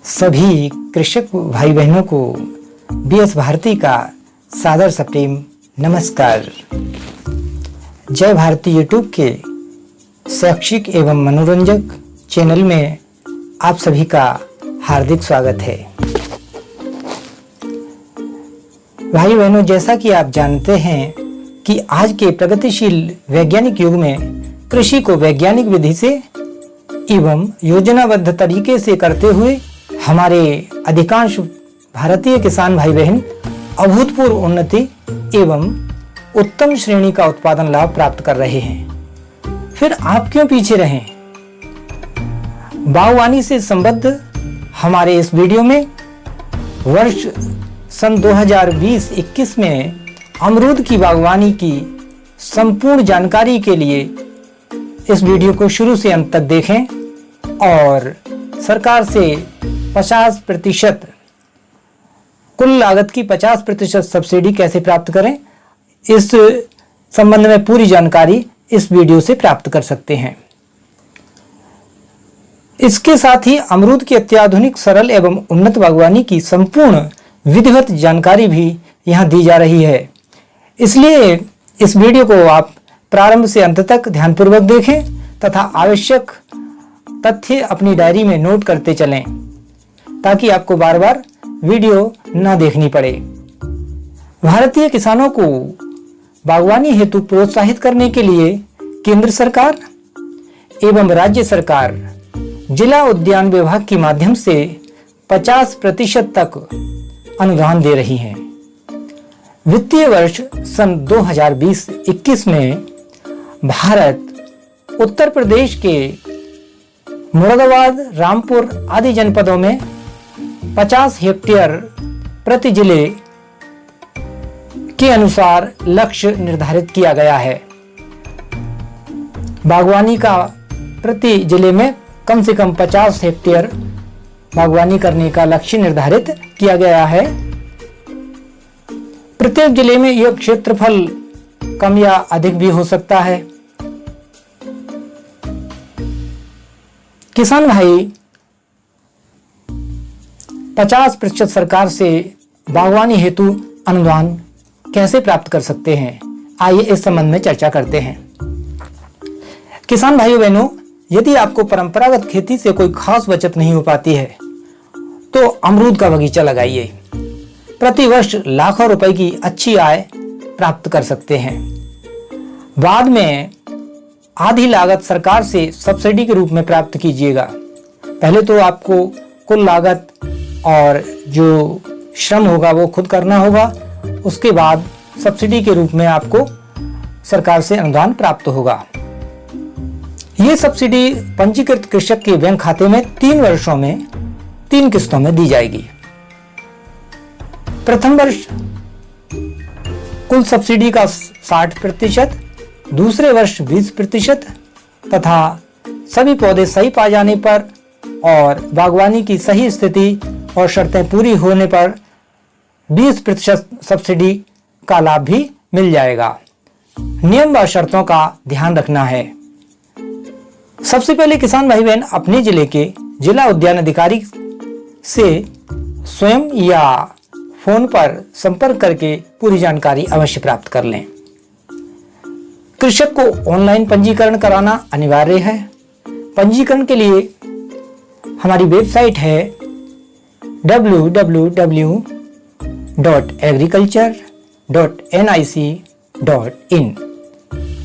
सभी कृषक भाई बहनों को बीएस भारती का सादर सप्रेम नमस्कार। जय भारती यूट्यूब के शैक्षिक एवं मनोरंजक चैनल में आप सभी का हार्दिक स्वागत है। भाई बहनों, जैसा कि आप जानते हैं कि आज के प्रगतिशील वैज्ञानिक युग में कृषि को वैज्ञानिक विधि से एवं योजनाबद्ध तरीके से करते हुए हमारे अधिकांश भारतीय किसान भाई बहन अभूतपूर्व उन्नति एवं उत्तम श्रेणी का उत्पादन लाभ प्राप्त कर रहे हैं। फिर आप क्यों पीछे रहें? बागवानी से संबद्ध हमारे इस वीडियो में वर्ष सन 2020-21 में अमरूद की बागवानी की संपूर्ण जानकारी के लिए इस वीडियो को शुरू से अंत तक देखें और सरकार से 50% कुल लागत की 50% सब्सिडी कैसे प्राप्त करें, इस संबंध में पूरी जानकारी इस वीडियो से प्राप्त कर सकते हैं। इसके साथ ही अमरूद की अत्याधुनिक सरल एवं उन्नत बागवानी की संपूर्ण विधिवत जानकारी भी यहाँ दी जा रही है। इसलिए इस वीडियो को आप प्रारंभ से अंत तक ध्यानपूर्वक देखें तथा आवश्यक तथ्य अपनी डायरी में नोट करते चलें ताकि आपको बार बार वीडियो न देखनी पड़े। भारतीय किसानों को बागवानी हेतु प्रोत्साहित करने के लिए केंद्र सरकार एवं राज्य सरकार जिला उद्यान विभाग के माध्यम से 50% तक अनुदान दे रही हैं। वित्तीय वर्ष सन 2020-21 में भारत उत्तर प्रदेश के मुरादाबाद, रामपुर आदि जनपदों में 50 हेक्टेयर प्रति जिले के अनुसार लक्ष्य निर्धारित किया गया है। बागवानी का प्रति जिले में कम से कम 50 हेक्टेयर बागवानी करने का लक्ष्य निर्धारित किया गया है। प्रत्येक जिले में यह क्षेत्रफल कम या अधिक भी हो सकता है। किसान भाई 50% सरकार से बागवानी हेतु अनुदान कैसे प्राप्त कर सकते हैं, आइए इस संबंध में चर्चा करते हैं। किसान भाइयों बहनों, यदि आपको परंपरागत खेती से कोई खास बचत नहीं हो पाती है तो अमरूद का बगीचा लगाइए। प्रति वर्ष लाखों रुपए की अच्छी आय प्राप्त कर सकते हैं। बाद में आधी लागत सरकार से सब्सिडी के रूप में प्राप्त कीजिएगा। पहले तो आपको कुल लागत और जो श्रम होगा वो खुद करना होगा, उसके बाद सब्सिडी के रूप में आपको सरकार से अनुदान प्राप्त होगा। ये सब्सिडी पंजीकृत कृषक के बैंक खाते में 3 वर्षों में 3 किस्तों में दी जाएगी। प्रथम वर्ष कुल सब्सिडी का 60%, दूसरे वर्ष 20% तथा सभी पौधे सही पाए जाने पर और बागवानी की सही स्थिति और शर्तें पूरी होने पर 20% सब्सिडी का लाभ भी मिल जाएगा। नियम व शर्तों का ध्यान रखना है। सबसे पहले किसान भाई बहन अपने जिले के जिला उद्यान अधिकारी से स्वयं या फोन पर संपर्क करके पूरी जानकारी अवश्य प्राप्त कर लें। कृषक को ऑनलाइन पंजीकरण कराना अनिवार्य है। पंजीकरण के लिए हमारी वेबसाइट है www.agriculture.nic.in।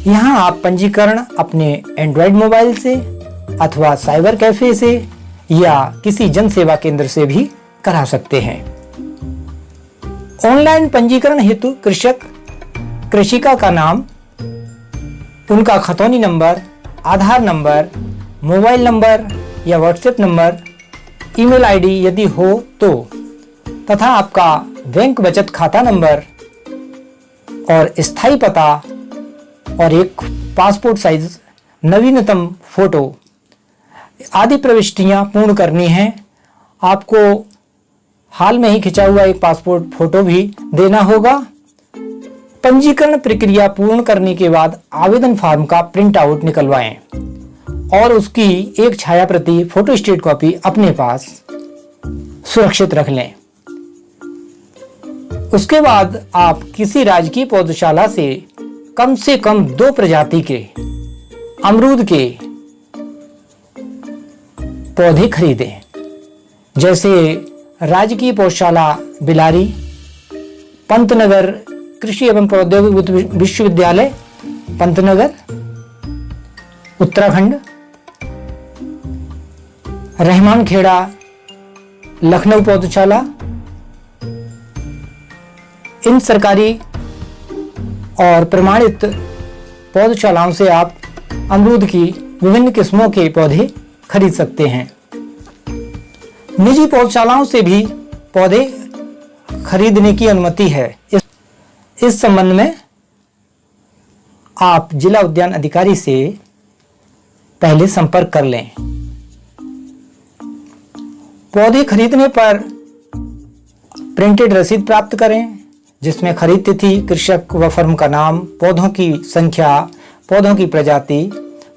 यहाँ आप पंजीकरण अपने एंड्रॉयड मोबाइल से अथवा साइबर कैफे से या किसी जन सेवा केंद्र से भी करा सकते हैं। ऑनलाइन पंजीकरण हेतु कृषक कृषिका का नाम, उनका खतौनी नंबर, आधार नंबर, मोबाइल नंबर या व्हाट्सएप नंबर, ईमेल आईडी यदि हो तो, तथा आपका बैंक बचत खाता नंबर और स्थायी पता और एक पासपोर्ट साइज नवीनतम फोटो आदि प्रविष्टियां पूर्ण करनी हैं। आपको हाल में ही खिंचा हुआ एक पासपोर्ट फोटो भी देना होगा। पंजीकरण प्रक्रिया पूर्ण करने के बाद आवेदन फॉर्म का प्रिंट आउट निकलवाएं और उसकी एक छाया प्रति फोटोस्टेट कॉपी अपने पास सुरक्षित रख लें। उसके बाद आप किसी राजकीय पौधशाला से कम 2 प्रजाति के अमरूद के पौधे खरीदें, जैसे राजकीय पौधशाला बिलारी, पंतनगर कृषि एवं प्रौद्योगिक विश्वविद्यालय पंतनगर उत्तराखंड, रहमान खेड़ा लखनऊ पौधशाला। इन सरकारी और प्रमाणित पौधशालाओं से आप अमरूद की विभिन्न किस्मों के पौधे खरीद सकते हैं। निजी पौधशालाओं से भी पौधे खरीदने की अनुमति है। इस संबंध में आप जिला उद्यान अधिकारी से पहले संपर्क कर लें। पौधे खरीदने पर प्रिंटेड रसीद प्राप्त करें, जिसमें खरीद तिथि, कृषक व फर्म का नाम, पौधों की संख्या, पौधों की प्रजाति,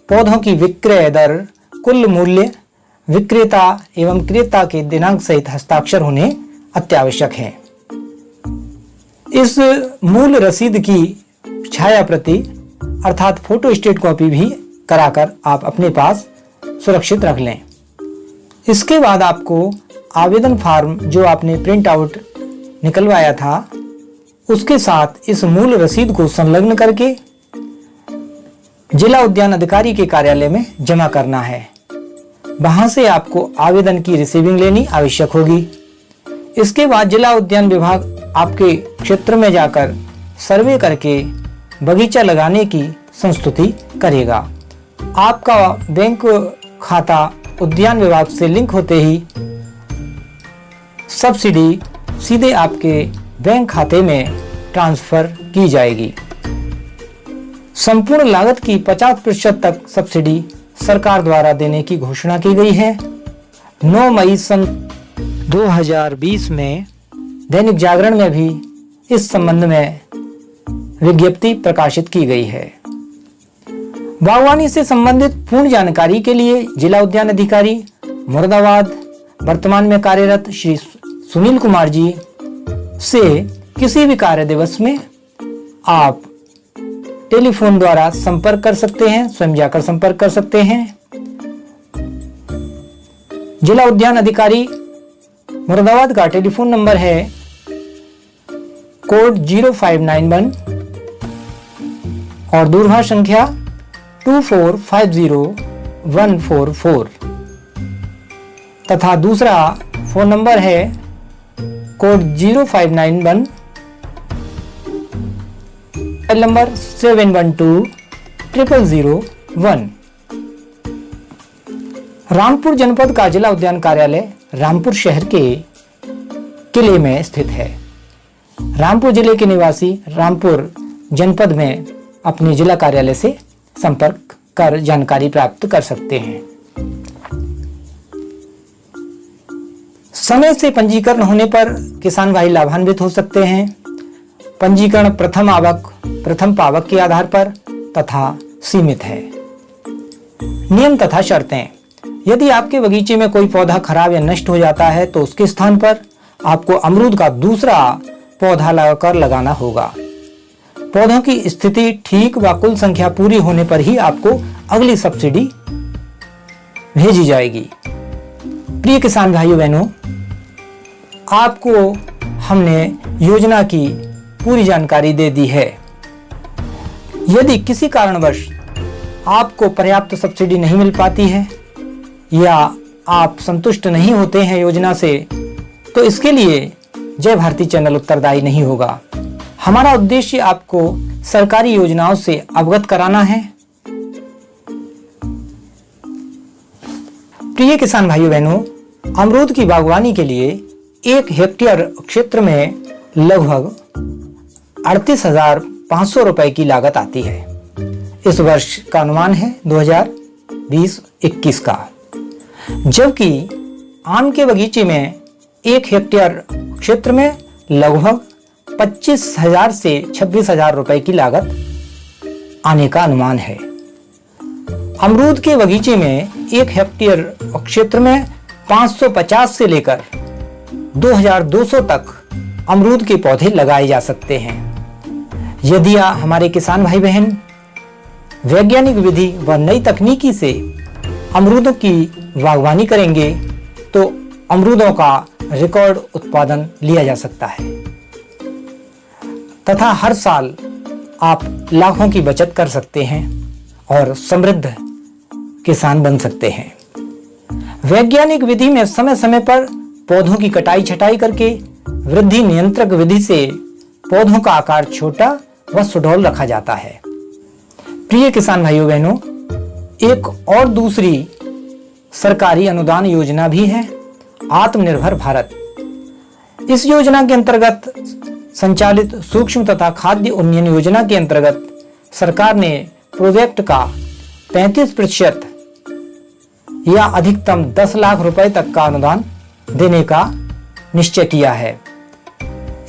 पौधों की विक्रय दर, कुल मूल्य, विक्रेता एवं क्रेता के दिनांक सहित हस्ताक्षर होने अत्यावश्यक है। इस मूल रसीद की छाया प्रति अर्थात फोटो स्टेट कॉपी भी कराकर आप अपने पास सुरक्षित रख लें। इसके बाद आपको आवेदन फॉर्म जो आपने प्रिंट आउट निकलवाया था उसके साथ इस मूल रसीद को संलग्न करके जिला उद्यान अधिकारी के कार्यालय में जमा करना है। वहां से आपको आवेदन की रिसीविंग लेनी आवश्यक होगी। इसके बाद जिला उद्यान विभाग आपके क्षेत्र में जाकर सर्वे करके बगीचा लगाने की संस्तुति करेगा। आपका बैंक खाता उद्यान विभाग से लिंक होते ही सब्सिडी सीधे आपके बैंक खाते में ट्रांसफर की जाएगी। संपूर्ण लागत की 50% तक सब्सिडी सरकार द्वारा देने की घोषणा की गई है। 9 मई सन 2020 में दैनिक जागरण में भी इस संबंध में विज्ञप्ति प्रकाशित की गई है। बागवानी से संबंधित पूर्ण जानकारी के लिए जिला उद्यान अधिकारी मुरादाबाद वर्तमान में कार्यरत श्री सुनील कुमार जी से किसी भी कार्य दिवस में आप टेलीफोन द्वारा संपर्क कर सकते हैं, स्वयं जाकर संपर्क कर सकते हैं। जिला उद्यान अधिकारी मुरादाबाद का टेलीफोन नंबर है कोड 0591 और दूरभाष संख्या 2450144 तथा दूसरा फोन नंबर है कोड 0591 नंबर 71200001। रामपुर जनपद का जिला उद्यान कार्यालय रामपुर शहर के किले में स्थित है। रामपुर जिले के निवासी रामपुर जनपद में अपने जिला कार्यालय से संपर्क कर जानकारी प्राप्त कर सकते हैं। समय से पंजीकरण होने पर किसान भाई लाभान्वित हो सकते हैं। पंजीकरण प्रथम पावक के आधार पर तथा सीमित है। नियम तथा शर्तें: यदि आपके बगीचे में कोई पौधा खराब या नष्ट हो जाता है तो उसके स्थान पर आपको अमरूद का दूसरा पौधा लगाना होगा। पौधों की स्थिति ठीक व कुल संख्या पूरी होने पर ही आपको अगली सब्सिडी भेजी जाएगी। प्रिय किसान भाइयों बहनों, आपको हमने योजना की पूरी जानकारी दे दी है। यदि किसी कारणवश आपको पर्याप्त सब्सिडी नहीं मिल पाती है या आप संतुष्ट नहीं होते हैं योजना से, तो इसके लिए जय भारती चैनल उत्तरदायी नहीं होगा। हमारा उद्देश्य आपको सरकारी योजनाओं से अवगत कराना है। प्रिय किसान भाइयों बहनों, अमरूद की बागवानी के लिए 1 हेक्टेयर क्षेत्र में लगभग 38,500 रुपए की लागत आती है। इस वर्ष का अनुमान है 2020-21 का। जबकि आम के बगीचे में 1 हेक्टेयर क्षेत्र में लगभग 25,000 से 26,000 रुपए की लागत आने का अनुमान है। अमरूद के बगीचे में 1 हेक्टेयर क्षेत्र में 550 से लेकर 2200 तक अमरूद के पौधे लगाए जा सकते हैं। यदि हमारे किसान भाई बहन वैज्ञानिक विधि व नई तकनीकी से अमरूदों की बागवानी करेंगे तो अमरूदों का रिकॉर्ड उत्पादन लिया जा सकता है तथा हर साल आप लाखों की बचत कर सकते हैं और समृद्ध किसान बन सकते हैं। वैज्ञानिक विधि में समय समय पर पौधों की कटाई छटाई करके वृद्धि नियंत्रक विधि से पौधों का आकार छोटा व सुडौल रखा जाता है। प्रिय किसान भाइयों बहनों, एक और दूसरी सरकारी अनुदान योजना भी है, आत्मनिर्भर भारत। इस योजना के अंतर्गत संचालित सूक्ष्म तथा खाद्य उन्नयन योजना के अंतर्गत सरकार ने प्रोजेक्ट का 35% या अधिकतम 10 लाख रुपए तक का अनुदान देने का निश्चय किया है।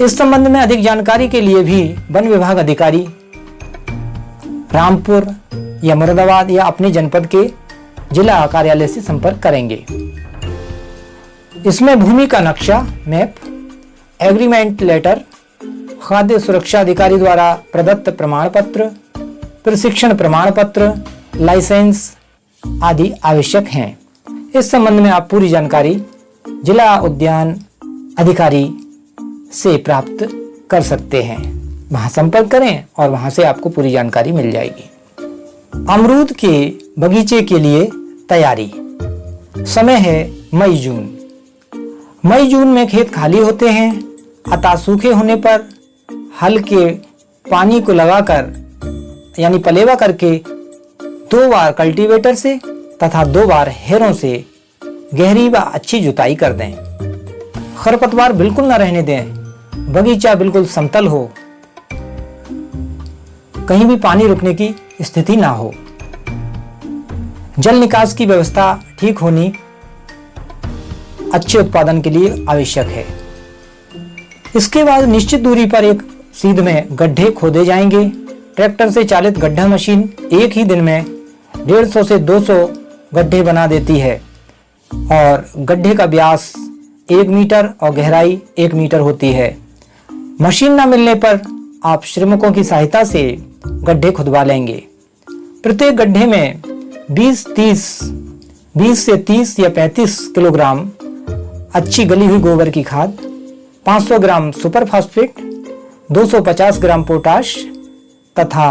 इस संबंध में अधिक जानकारी के लिए भी वन विभाग अधिकारी रामपुर या मुरादाबाद या अपने जनपद के जिला कार्यालय से संपर्क करेंगे। इसमें भूमि का नक्शा, मैप, एग्रीमेंट लेटर, खाद्य सुरक्षा अधिकारी द्वारा प्रदत्त प्रमाण पत्र, प्रशिक्षण प्रमाण पत्र, लाइसेंस आदि आवश्यक हैं। इस संबंध में आप पूरी जानकारी जिला उद्यान अधिकारी से प्राप्त कर सकते हैं। वहां संपर्क करें और वहां से आपको पूरी जानकारी मिल जाएगी। अमरूद के बगीचे के लिए तैयारी समय है मई जून। मई जून में खेत खाली होते हैं, अतः सूखे होने पर हल्के पानी को लगाकर यानी पलेवा करके 2 बार कल्टीवेटर से तथा 2 बार हेरों से गहरी व अच्छी जुताई कर दें। खरपतवार बिल्कुल न रहने दें, बगीचा बिल्कुल समतल हो, कहीं भी पानी रुकने की स्थिति ना हो। जल निकास की व्यवस्था ठीक होनी अच्छे उत्पादन के लिए आवश्यक है। इसके बाद निश्चित दूरी पर एक सीध में गड्ढे खोदे जाएंगे। ट्रैक्टर से चालित गड्ढा मशीन एक ही दिन में 150 से 200 गड्ढे बना देती है और गड्ढे का व्यास 1 मीटर और गहराई 1 मीटर होती है। मशीन न मिलने पर आप श्रमिकों की सहायता से गड्ढे खुदवा लेंगे। प्रत्येक गड्ढे में 20 से 30 या 35 किलोग्राम अच्छी गली हुई गोबर की खाद, 500 ग्राम सुपर फास्फेट, 250 ग्राम पोटाश तथा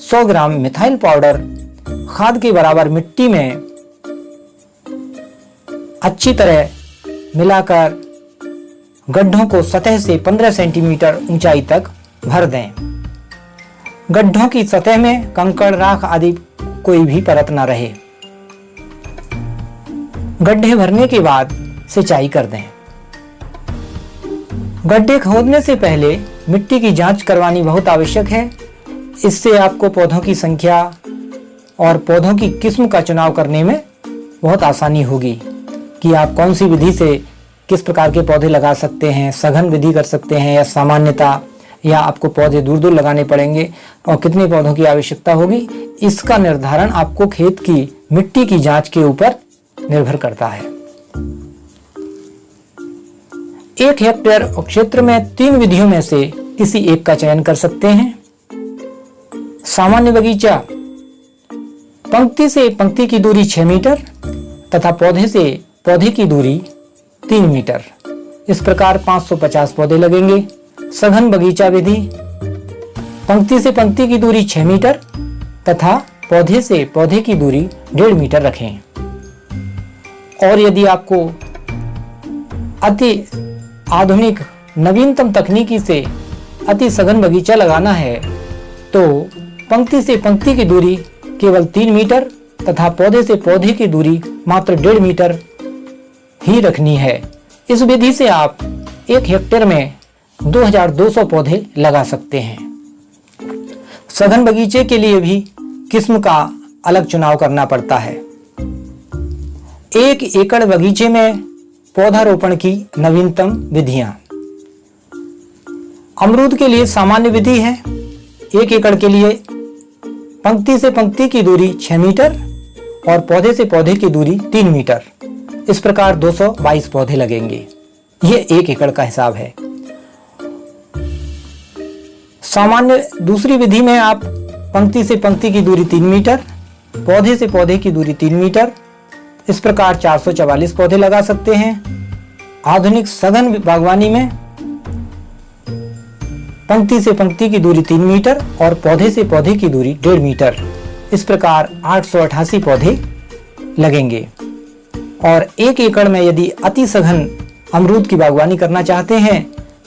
100 ग्राम मिथाइल पाउडर खाद के बराबर मिट्टी में अच्छी तरह मिलाकर गड्ढों को सतह से 15 सेंटीमीटर ऊंचाई तक भर दें। गड्ढों की सतह में कंकड़, राख आदि कोई भी परत न रहे। गड्ढे भरने के बाद सिंचाई कर दें। गड्ढे खोदने से पहले मिट्टी की जांच करवानी बहुत आवश्यक है। इससे आपको पौधों की संख्या और पौधों की किस्म का चुनाव करने में बहुत आसानी होगी कि आप कौन सी विधि से किस प्रकार के पौधे लगा सकते हैं। सघन विधि कर सकते हैं या सामान्यता, या आपको पौधे दूर दूर लगाने पड़ेंगे और कितने पौधों की आवश्यकता होगी, इसका निर्धारण आपको खेत की मिट्टी की जांच के ऊपर निर्भर करता है। 1 हेक्टेयर क्षेत्र में 3 विधियों में से किसी एक का चयन कर सकते हैं। सामान्य बगीचा, पंक्ति से पंक्ति की दूरी 6 मीटर तथा पौधे से पौधे की दूरी 3 मीटर। इस प्रकार 550 पौधे लगेंगे। सघन बगीचा विधि, पंक्ति से पंक्ति की दूरी 6 मीटर तथा पौधे से पौधे की दूरी 1.5 मीटर रखें। और यदि आपको अति आधुनिक नवीनतम तकनीकी से अति सघन बगीचा लगाना है तो पंक्ति से पंक्ति की दूरी केवल 3 मीटर तथा पौधे से पौधे की दूरी मात्र 1.5 मीटर ही रखनी है। इस विधि से आप 1 हेक्टेयर में 2200 पौधे लगा सकते हैं। सघन बगीचे के लिए भी किस्म का अलग चुनाव करना पड़ता है। 1 एकड़ बगीचे में पौधारोपण की नवीनतम विधियां। अमरूद के लिए सामान्य विधि है। 1 एकड़ के लिए पंक्ति से पंक्ति की दूरी 6 मीटर और पौधे से पौधे की दूरी 3 मीटर। इस प्रकार 222 पौधे लगेंगे। ये 1 एकड़ का हिसाब है। सामान्य दूसरी विधि में आप पंक्ति से पंक्ति की दूरी 3 मीटर, पौधे से पौधे की दूरी 3 मीटर, इस प्रकार 444 पौधे लगा सकते हैं। आधुनिक सघन बागवानी में पंक्ति से पंक्ति की दूरी 3 मीटर और पौधे से पौधे की दूरी 1.5 मीटर, इस प्रकार 888 पौधे लगेंगे। और 1 एकड़ में यदि अति सघन अमरूद की बागवानी करना चाहते हैं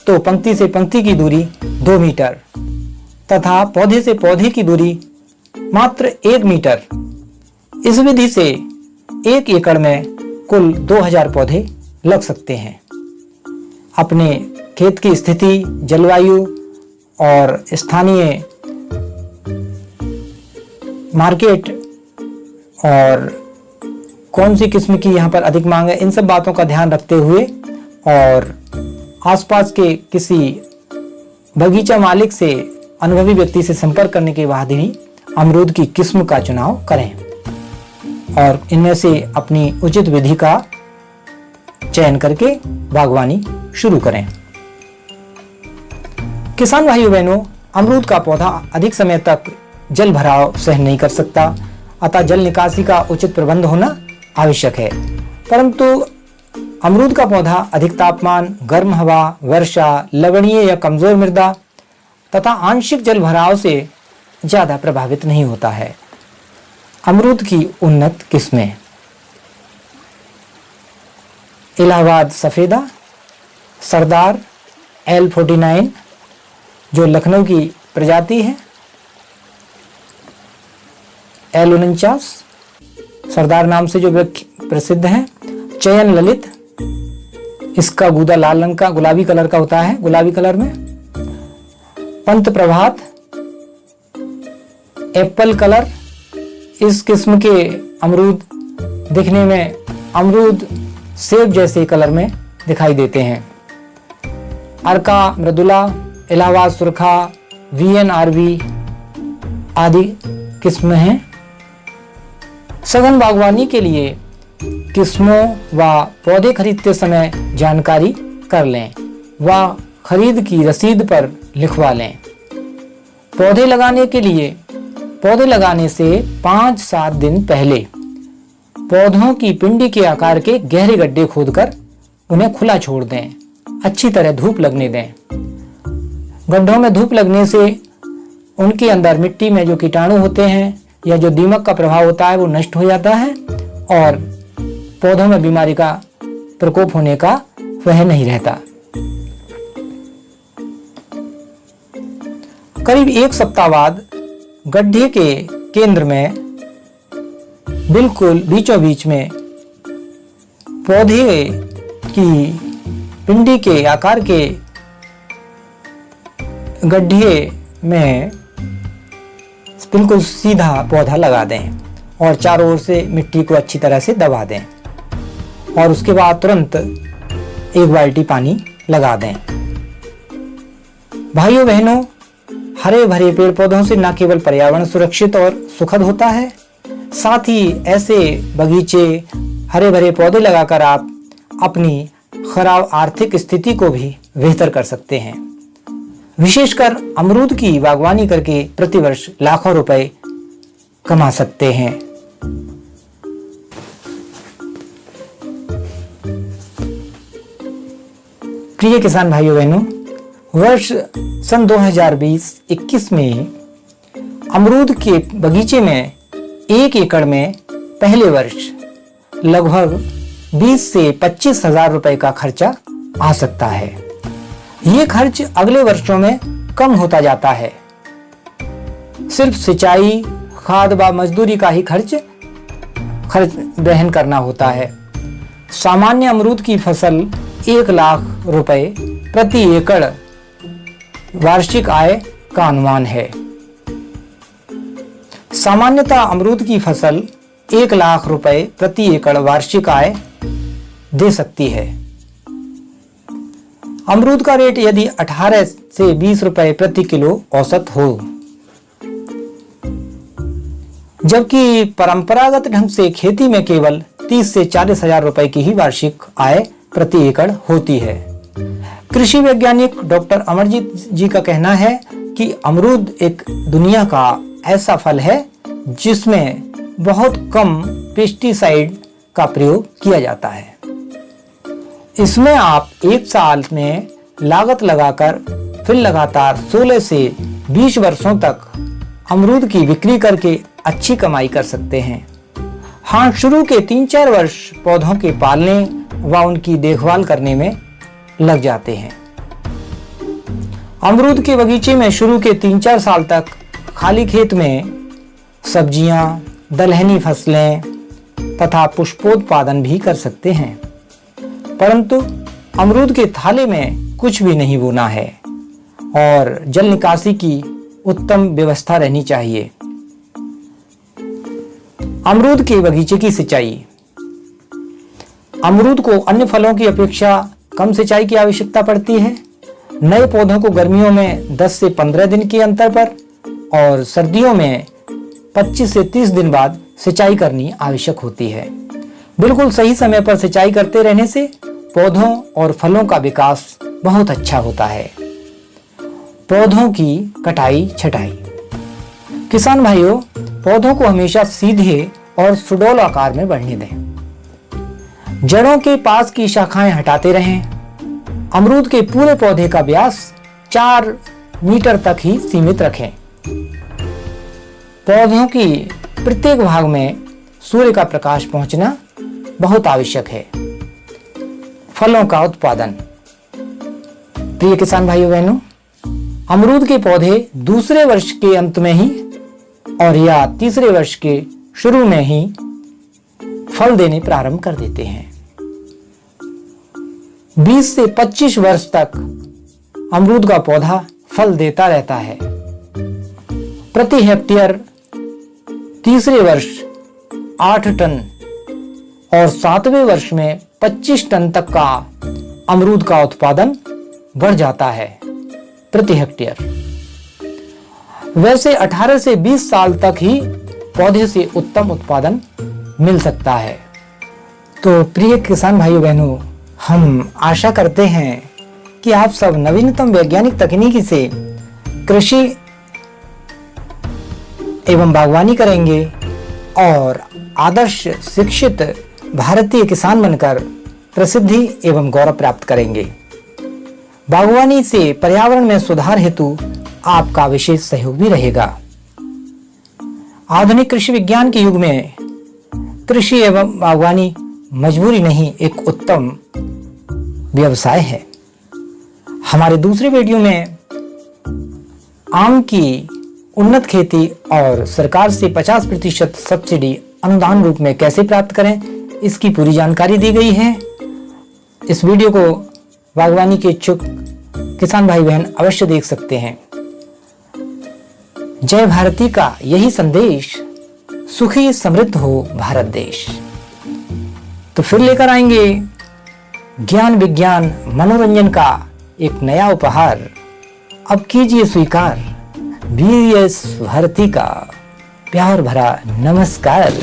तो पंक्ति से पंक्ति की दूरी 2 मीटर तथा पौधे से पौधे की दूरी मात्र 1 मीटर। इस विधि से 1 एकड़ में कुल 2000 पौधे लग सकते हैं। अपने खेत की स्थिति, जलवायु और स्थानीय मार्केट और कौन सी किस्म की यहाँ पर अधिक मांग है, इन सब बातों का ध्यान रखते हुए और आसपास के किसी बगीचा मालिक से, अनुभवी व्यक्ति से संपर्क करने के बाद ही अमरूद की किस्म का चुनाव करें और इनमें से अपनी उचित विधि का चयन करके बागवानी शुरू करें। किसान भाइयों बहनों, अमरूद का पौधा अधिक समय तक जल भराव सहन नहीं कर सकता, अतः जल निकासी का उचित प्रबंध होना आवश्यक है। परंतु अमरूद का पौधा अधिक तापमान, गर्म हवा, वर्षा, लवणीय या कमजोर मृदा तथा आंशिक जल भराव से ज्यादा प्रभावित नहीं होता है। अमरूद की उन्नत किस्में: इलाहाबाद सफेदा, सरदार L49 जो लखनऊ की प्रजाति है, L49 सरदार नाम से जो प्रसिद्ध है, चयन ललित, इसका गूदा लाल रंग का गुलाबी कलर का होता है, गुलाबी कलर में, पंत प्रभात एप्पल कलर, इस किस्म के अमरूद दिखने में अमरूद सेब जैसे कलर में दिखाई देते हैं। अर्का मृदुला, इलाहाबाद सुरखा, VNRV आदि किस्म हैं। सघन बागवानी के लिए किस्मों व पौधे खरीदते समय जानकारी कर लें व खरीद की रसीद पर लिखवा लें। पौधे लगाने के लिए पौधे लगाने से 5-7 दिन पहले पौधों की पिंडी के आकार के गहरे गड्ढे खोदकर उन्हें खुला छोड़ दें, अच्छी तरह धूप लगने दें। गड्ढों में धूप लगने से उनके अंदर मिट्टी में जो कीटाणु होते हैं या जो दीमक का प्रभाव होता है वो नष्ट हो जाता है और पौधों में बीमारी का प्रकोप होने का वह नहीं रहता। करीब 1 सप्ताह बाद गड्ढे के केंद्र में बिल्कुल बीचों बीच में पौधे की पिंडी के आकार के गड्ढे में बिल्कुल सीधा पौधा लगा दें और चारों ओर से मिट्टी को अच्छी तरह से दबा दें और उसके बाद तुरंत 1 बाल्टी पानी लगा दें। भाइयों बहनों, हरे भरे पेड़ पौधों से न केवल पर्यावरण सुरक्षित और सुखद होता है, साथ ही ऐसे बगीचे, हरे भरे पौधे लगाकर आप अपनी खराब आर्थिक स्थिति को भी बेहतर कर सकते हैं। विशेषकर अमरूद की बागवानी करके प्रतिवर्ष लाखों रुपए कमा सकते हैं। प्रिय किसान भाइयों बहनों, वर्ष सन 2020-21 में अमरूद के बगीचे में 1 एकड़ में पहले वर्ष लगभग 20 से 25 हजार रुपए का खर्चा आ सकता है। ये खर्च अगले वर्षों में कम होता जाता है। सिर्फ सिंचाई, खाद व मजदूरी का ही खर्च वहन करना होता है। सामान्य अमरूद की फसल 1 लाख रुपए प्रति एकड़ वार्षिक आय का अनुमान है। सामान्यतः अमरूद की फसल 1 लाख रुपए प्रति एकड़ वार्षिक आय दे सकती है। अमरूद का रेट यदि 18 से 20 रुपए प्रति किलो औसत हो, जबकि परंपरागत ढंग से खेती में केवल 30 से 40 हजार रुपए की ही वार्षिक आय प्रति एकड़ होती है। कृषि वैज्ञानिक डॉक्टर अमरजीत जी का कहना है कि अमरूद एक दुनिया का ऐसा फल है जिसमें बहुत कम पेस्टिसाइड का प्रयोग किया जाता है। इसमें आप एक साल में लागत लगाकर फिर लगातार 16 से 20 वर्षों तक अमरूद की बिक्री करके अच्छी कमाई कर सकते हैं। हाँ, शुरू के 3-4 वर्ष पौधों के पालने व उनकी देखभाल करने में लग जाते हैं। अमरूद के बगीचे में शुरू के 3-4 साल तक खाली खेत में सब्जियां, दलहनी फसलें तथा पुष्पोत्पादन भी कर सकते हैं, परंतु अमरूद के थाले में कुछ भी नहीं बोना है और जल निकासी की उत्तम व्यवस्था रहनी चाहिए। अमरूद के बगीचे की सिंचाई। अमरूद को अन्य फलों की अपेक्षा कम सिंचाई की आवश्यकता पड़ती है। नए पौधों को गर्मियों में 10 से 15 दिन के अंतर पर और सर्दियों में 25 से 30 दिन बाद सिंचाई करनी आवश्यक होती है। बिल्कुल सही समय पर सिंचाई करते रहने से पौधों और फलों का विकास बहुत अच्छा होता है। पौधों की कटाई छटाई। किसान भाइयों, पौधों को हमेशा सीधे और सुडौल आकार में बढ़ने दें। जड़ों के पास की शाखाएं हटाते रहें। अमरूद के पूरे पौधे का व्यास 4 मीटर तक ही सीमित रखें। पौधों की प्रत्येक भाग में सूर्य का प्रकाश पहुंचना बहुत आवश्यक है। फलों का उत्पादन। प्रिय किसान भाइयों बहनों, अमरूद के पौधे दूसरे वर्ष के अंत में ही और या तीसरे वर्ष के शुरू में ही फल देने प्रारंभ कर देते हैं। 20 से 25 वर्ष तक अमरूद का पौधा फल देता रहता है। प्रति हेक्टेयर तीसरे वर्ष 8 टन और 7वें वर्ष में 25 टन तक का अमरूद का उत्पादन बढ़ जाता है प्रति हेक्टेयर। वैसे 18 से 20 साल तक ही पौधे से उत्तम उत्पादन मिल सकता है। तो प्रिय किसान भाइयों बहनों, हम आशा करते हैं कि आप सब नवीनतम वैज्ञानिक तकनीकी से कृषि एवं बागवानी करेंगे और आदर्श शिक्षित भारतीय किसान बनकर प्रसिद्धि एवं गौरव प्राप्त करेंगे। बागवानी से पर्यावरण में सुधार हेतु आपका विशेष सहयोग भी रहेगा। आधुनिक कृषि विज्ञान के युग में कृषि एवं बागवानी मजबूरी नहीं, एक उत्तम व्यवसाय है। हमारे दूसरे वीडियो में आम की उन्नत खेती और सरकार से 50% सब्सिडी अनुदान रूप में कैसे प्राप्त करें, इसकी पूरी जानकारी दी गई है। इस वीडियो को बागवानी के इच्छुक किसान भाई बहन अवश्य देख सकते हैं। जय भारती का यही संदेश, सुखी समृद्ध हो भारत देश। तो फिर लेकर आएंगे ज्ञान विज्ञान मनोरंजन का एक नया उपहार। अब कीजिए स्वीकार VS भारती का प्यार भरा नमस्कार।